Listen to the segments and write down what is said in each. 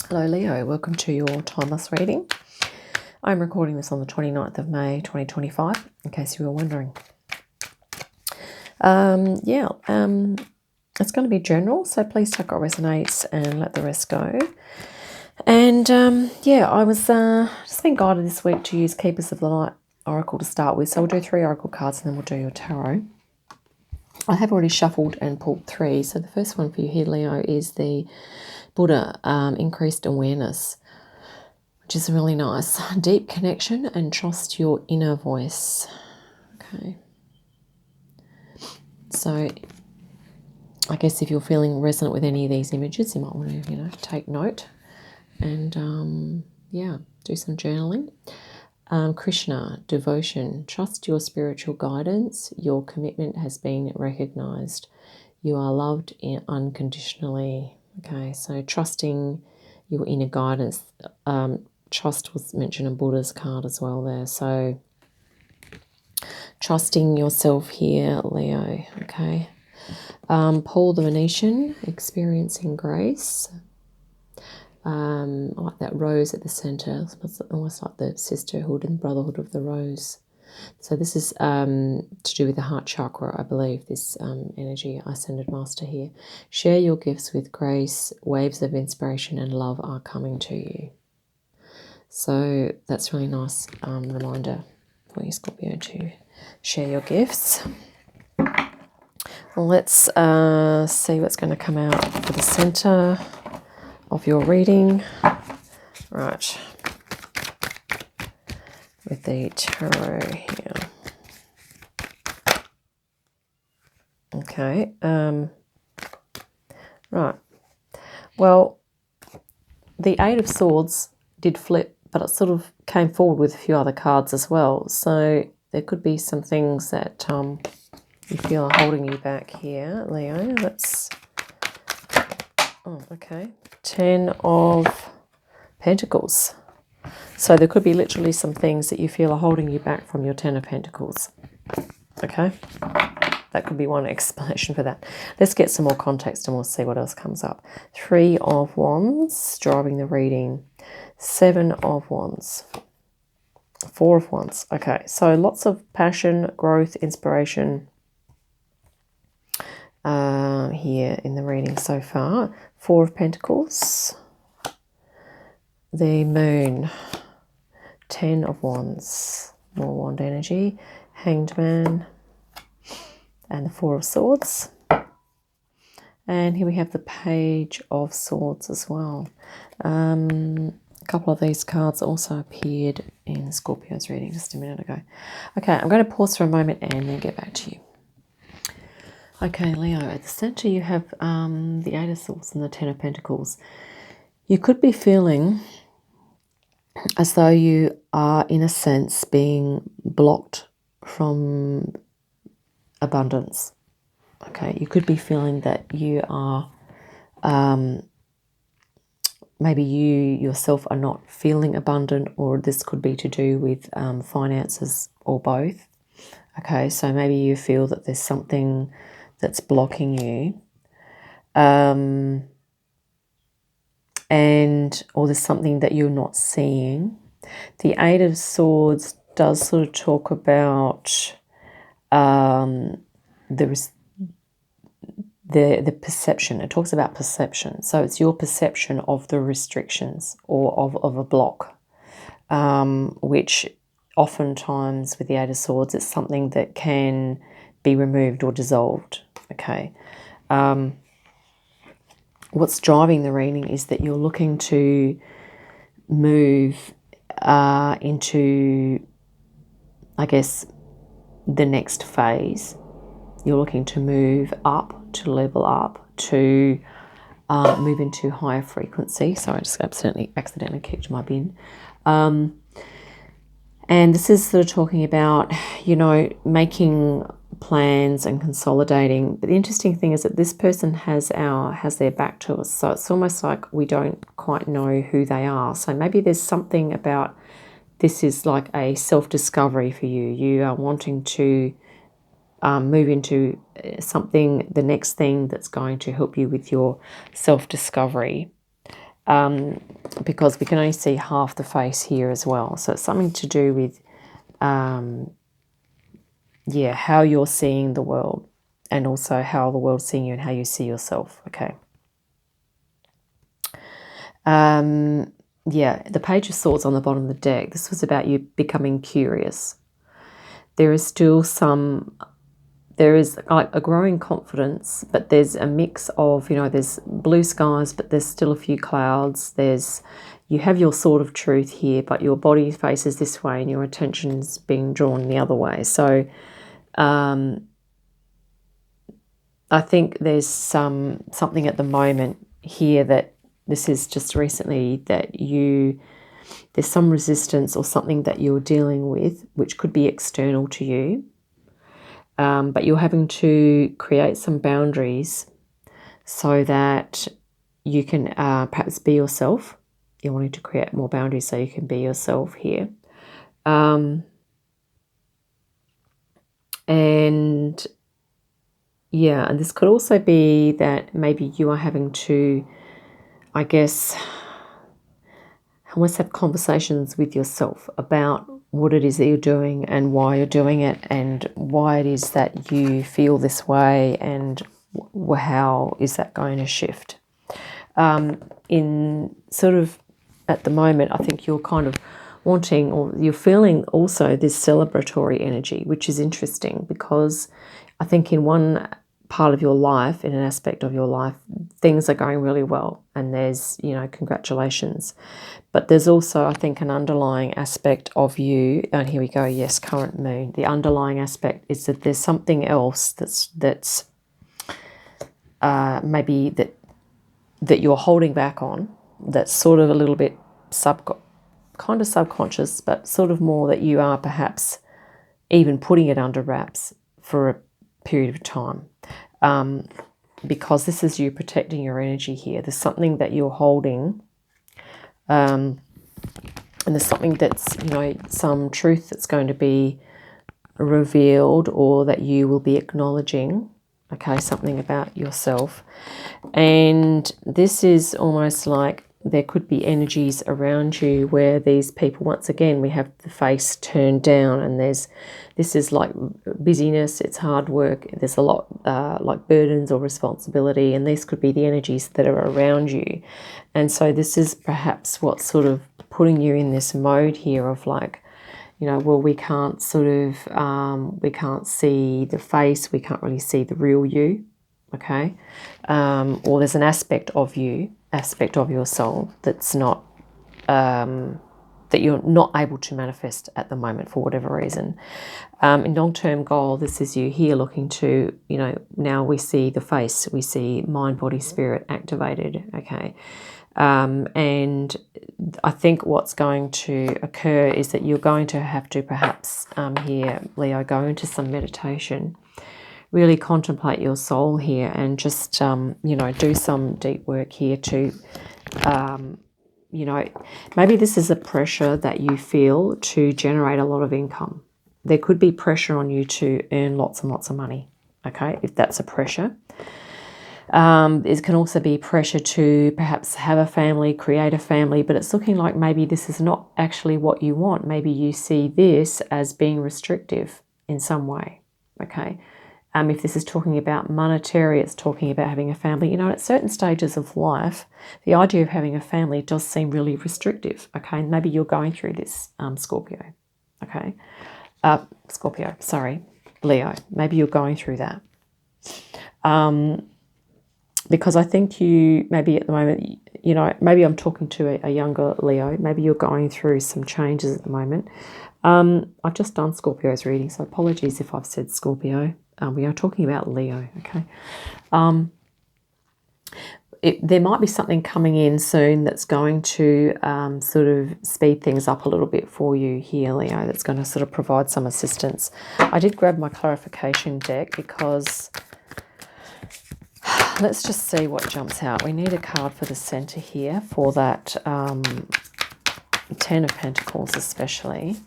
Hello Leo, welcome to your timeless reading. I'm recording this on the 29th of May 2025, in case you were wondering. It's going to be general, so please take what resonates and let the rest go. And I was just been guided this week to use Keepers of the Light Oracle to start with. So we'll do 3 Oracle cards and then we'll do your tarot. I have already shuffled and pulled 3. So the first one for you here, Leo, is the Buddha, increased awareness, which is really nice. Deep connection and trust your inner voice. Okay. So I guess if you're feeling resonant with any of these images, you might want to, take note and, do some journaling. Krishna, devotion. Trust your spiritual guidance. Your commitment has been recognized. You are loved unconditionally. Okay, so trusting your inner guidance. Trust was mentioned in Buddha's card as well there. So trusting yourself here, Leo. Okay. Paul the Venetian, experiencing grace. I like that rose at the center. It's almost like the sisterhood and brotherhood of the rose. So this is to do with the heart chakra, I believe, this energy, Ascendant Master here. Share your gifts with grace. Waves of inspiration and love are coming to you. So that's really nice reminder for you, Scorpio, to share your gifts. Let's see what's going to come out for the center of your reading. Right. With the tarot here. Okay. Right. Well, the Eight of Swords did flip, but it sort of came forward with a few other cards as well. So there could be some things that you feel are holding you back here, Leo. Okay. 10 of Pentacles. So there could be literally some things that you feel are holding you back from your 10 of Pentacles. Okay? That could be one explanation for that. Let's get some more context and we'll see what else comes up. 3 of Wands, driving the reading. 7 of Wands. 4 of Wands. Okay, so lots of passion, growth, inspiration here in the reading so far. 4 of Pentacles. The Moon. 10 of Wands. More wand energy. Hanged Man. And the 4 of Swords. And here we have the Page of Swords as well. A couple of these cards also appeared in Scorpio's reading just a minute ago. Okay, I'm going to pause for a moment and then get back to you. Okay, Leo, at the center you have the 8 of Swords and the 10 of Pentacles. You could be feeling as though you are, in a sense, being blocked from abundance. Okay, you could be feeling that you are, maybe you yourself are not feeling abundant, or this could be to do with finances or both. Okay, so maybe you feel that there's something that's blocking you. Or there's something that you're not seeing. The 8 of Swords does sort of talk about the perception. It talks about perception. So it's your perception of the restrictions or of a block, which oftentimes with the 8 of Swords, it's something that can be removed or dissolved. Okay. What's driving the reading is that you're looking to move into, I guess, the next phase. You're looking to move up, to level up, to move into higher frequency. Sorry, I just accidentally kicked my bin. And this is sort of talking about, making plans and consolidating. But the interesting thing is that this person has their back to us. So it's almost like we don't quite know who they are. So maybe there's something about this is like a self-discovery for you. You are wanting to move into something, the next thing that's going to help you with your self-discovery. because we can only see half the face here as well. So it's something to do with, yeah, how you're seeing the world, and also how the world's seeing you and how you see yourself, okay? Yeah, the Page of Swords on the bottom of the deck, this was about you becoming curious. There is still there is like a growing confidence, but there's a mix of, you know, there's blue skies, but there's still a few clouds. You have your sword of truth here, but your body faces this way and your attention's being drawn the other way. So I think there's something at the moment here that this is just recently that there's some resistance or something that you're dealing with, which could be external to you. But you're having to create some boundaries so that you can perhaps be yourself. You're wanting to create more boundaries so you can be yourself here. And yeah, and this could also be that maybe you are having to, I guess, almost have conversations with yourself about what it is that you're doing and why you're doing it and why it is that you feel this way and how is that going to shift. In sort of at the moment, I think you're kind of wanting, or you're feeling also this celebratory energy, which is interesting because I think in one part of your life, in an aspect of your life, things are going really well and there's, you know, congratulations. But there's also, I think, an underlying aspect of you, and here we go, yes, current moon. The underlying aspect is that there's something else that's maybe that you're holding back on, that's sort of a little bit kind of subconscious, but sort of more that you are perhaps even putting it under wraps for a period of time. Because this is you protecting your energy here. There's something that you're holding, and there's something that's, you know, some truth that's going to be revealed or that you will be acknowledging, okay, something about yourself. And this is almost like there could be energies around you where these people, once again, we have the face turned down, and this is like busyness, it's hard work, there's a lot like burdens or responsibility, and these could be the energies that are around you. And so this is perhaps what's sort of putting you in this mode here of like, you know, well, we can't sort of, we can't see the face, we can't really see the real you, okay? Or there's an aspect of your soul that's not, that you're not able to manifest at the moment for whatever reason. In long-term goal, this is you here looking to, you know, now we see the face, we see mind, body, spirit activated, okay? And I think what's going to occur is that you're going to have to perhaps here, Leo, go into some meditation, really contemplate your soul here and just, you know, do some deep work here to, you know, maybe this is a pressure that you feel to generate a lot of income. There could be pressure on you to earn lots and lots of money, okay, if that's a pressure. It can also be pressure to perhaps have a family, create a family, but it's looking like maybe this is not actually what you want. Maybe you see this as being restrictive in some way, okay? If this is talking about monetary, it's talking about having a family. You know, at certain stages of life, the idea of having a family does seem really restrictive, okay? Maybe you're going through this, Scorpio, okay? Leo. Maybe you're going through that. Because I think you, maybe at the moment, you know, maybe I'm talking to a younger Leo. Maybe you're going through some changes at the moment. I've just done Scorpio's reading, so apologies if I've said Scorpio. We are talking about Leo, okay? There might be something coming in soon that's going to sort of speed things up a little bit for you here, Leo, that's going to sort of provide some assistance. I did grab my clarification deck because let's just see what jumps out. We need a card for the center here for that 10 of Pentacles especially,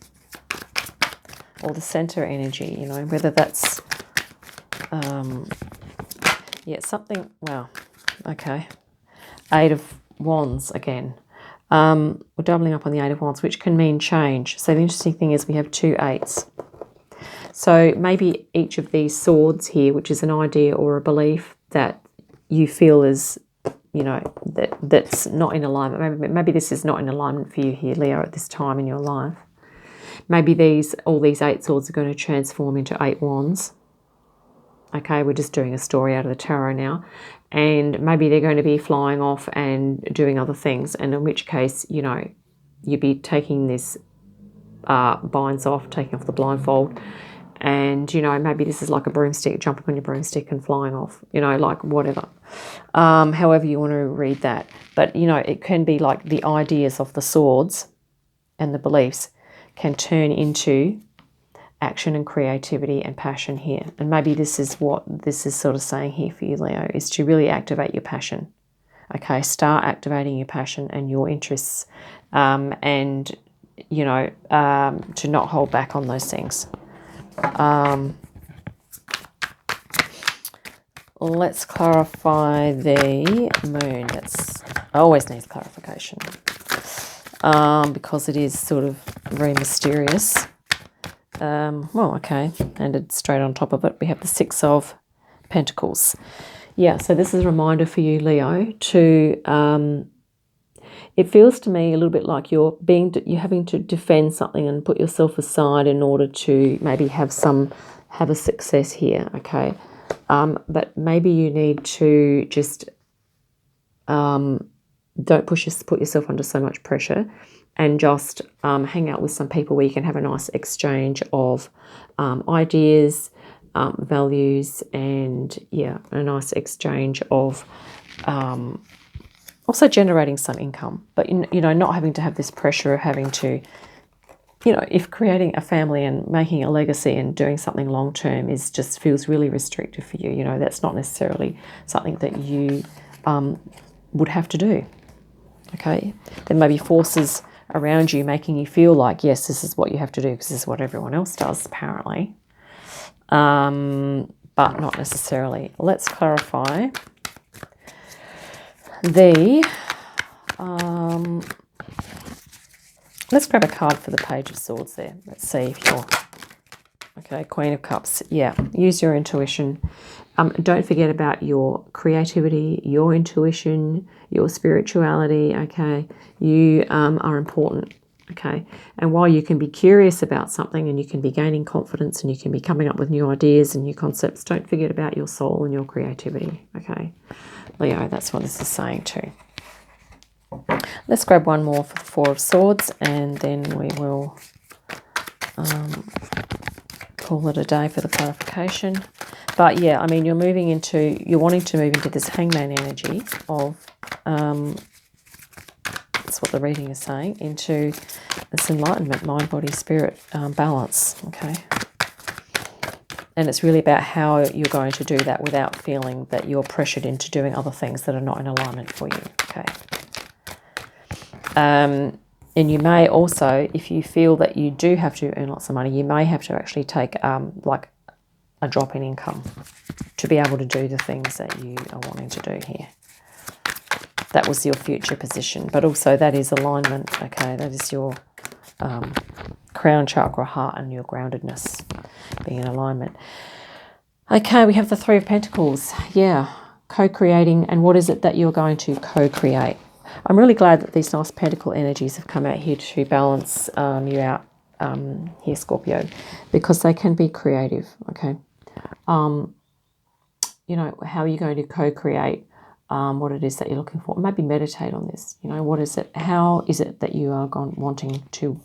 or the center energy, you know, whether that's, yeah, something, well, okay. 8 of Wands again. We're doubling up on the Eight of Wands, which can mean change. So the interesting thing is we have 2 8s. So maybe each of these swords here, which is an idea or a belief that you feel is, you know, that's not in alignment. Maybe this is not in alignment for you here, Leo, at this time in your life. Maybe all these 8 swords are going to transform into 8 wands. Okay, we're just doing a story out of the tarot now. And maybe they're going to be flying off and doing other things. And in which case, you know, you'd be taking this binds off, taking off the blindfold. And, you know, maybe this is like a broomstick, jumping on your broomstick and flying off, you know, like whatever. However you want to read that. But, you know, it can be like the ideas of the swords and the beliefs can turn into action and creativity and passion here. And maybe this is what this is sort of saying here for you, Leo, is to really activate your passion. Okay, start activating your passion and your interests, and, you know, to not hold back on those things. Let's clarify the moon. That's always needs clarification, because it is sort of very mysterious. Well, okay, and it's straight on top of it. We have the 6 of Pentacles. Yeah, so this is a reminder for you, Leo, to, it feels to me a little bit like you're having to defend something and put yourself aside in order to maybe have a success here, okay? But maybe you need to just don't put yourself under so much pressure, and just hang out with some people where you can have a nice exchange of ideas, values, and yeah, a nice exchange of also generating some income. But, you know, not having to have this pressure of having to, you know, if creating a family and making a legacy and doing something long term just feels really restrictive for you, you know, that's not necessarily something that you would have to do. Okay, there may be forces around you making you feel like, yes, this is what you have to do because this is what everyone else does, apparently, but not necessarily. Let's clarify let's grab a card for the Page of Swords there. Let's see if you're okay. Queen of Cups. Yeah, use your intuition. Don't forget about your creativity, your intuition, your spirituality, okay? You are important, okay? And while you can be curious about something and you can be gaining confidence and you can be coming up with new ideas and new concepts, don't forget about your soul and your creativity, okay? Leo, that's what this is saying too. Let's grab one more for the Four of Swords, and then we will call it a day for the clarification. But yeah, I mean, you're wanting to move into this Hangman energy of, that's what the reading is saying, into this enlightenment, mind, body, spirit balance, okay? And it's really about how you're going to do that without feeling that you're pressured into doing other things that are not in alignment for you, okay? And you may also, if you feel that you do have to earn lots of money, you may have to actually take like a drop in income to be able to do the things that you are wanting to do here. That was your future position, but also that is alignment, okay? That is your crown chakra, heart, and your groundedness being in alignment. Okay, we have the Three of Pentacles. Yeah, co-creating. And what is it that you're going to co-create? I'm really glad that these nice pentacle energies have come out here to balance you out here, Scorpio, because they can be creative, okay? You know, how are you going to co-create what it is that you're looking for? Maybe meditate on this. You know, what is it? How is it that you are wanting to,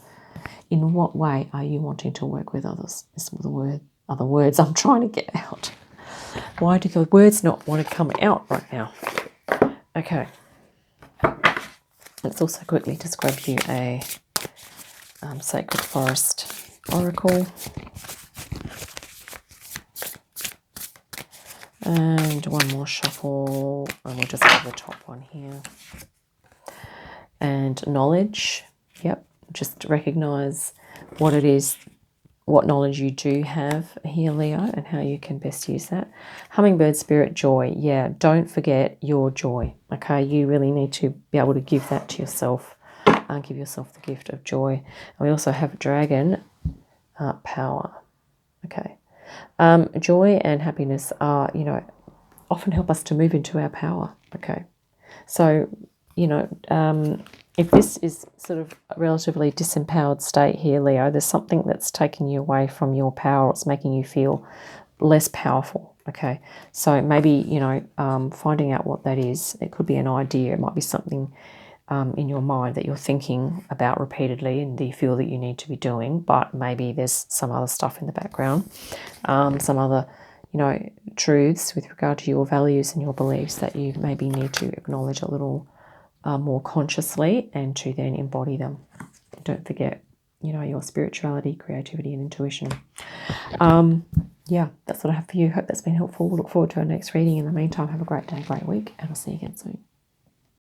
in what way are you wanting to work with others? This is other words I'm trying to get out. Why do the words not want to come out right now? Okay. Let's also quickly just grab you a Sacred Forest Oracle. And one more shuffle, and we'll just have the top one here. And knowledge, yep, just recognize what it is, what knowledge you do have here, Leo, and how you can best use that. Hummingbird spirit, joy. Yeah, don't forget your joy, okay? You really need to be able to give that to yourself. Give yourself the gift of joy. And we also have dragon, power, okay? Joy and happiness are, you know, often help us to move into our power, okay? So, you know, if this is sort of a relatively disempowered state here, Leo, there's something that's taking you away from your power. It's making you feel less powerful, okay? So maybe, you know, finding out what that is. It could be an idea. It might be something in your mind that you're thinking about repeatedly and that you feel that you need to be doing, but maybe there's some other stuff in the background, some other, you know, truths with regard to your values and your beliefs that you maybe need to acknowledge a little more consciously and to then embody them. Don't forget, you know, your spirituality, creativity and intuition. Yeah, that's what I have for you. Hope that's been helpful. We'll look forward to our next reading. In the meantime, have a great day, great week, and I'll see you again soon.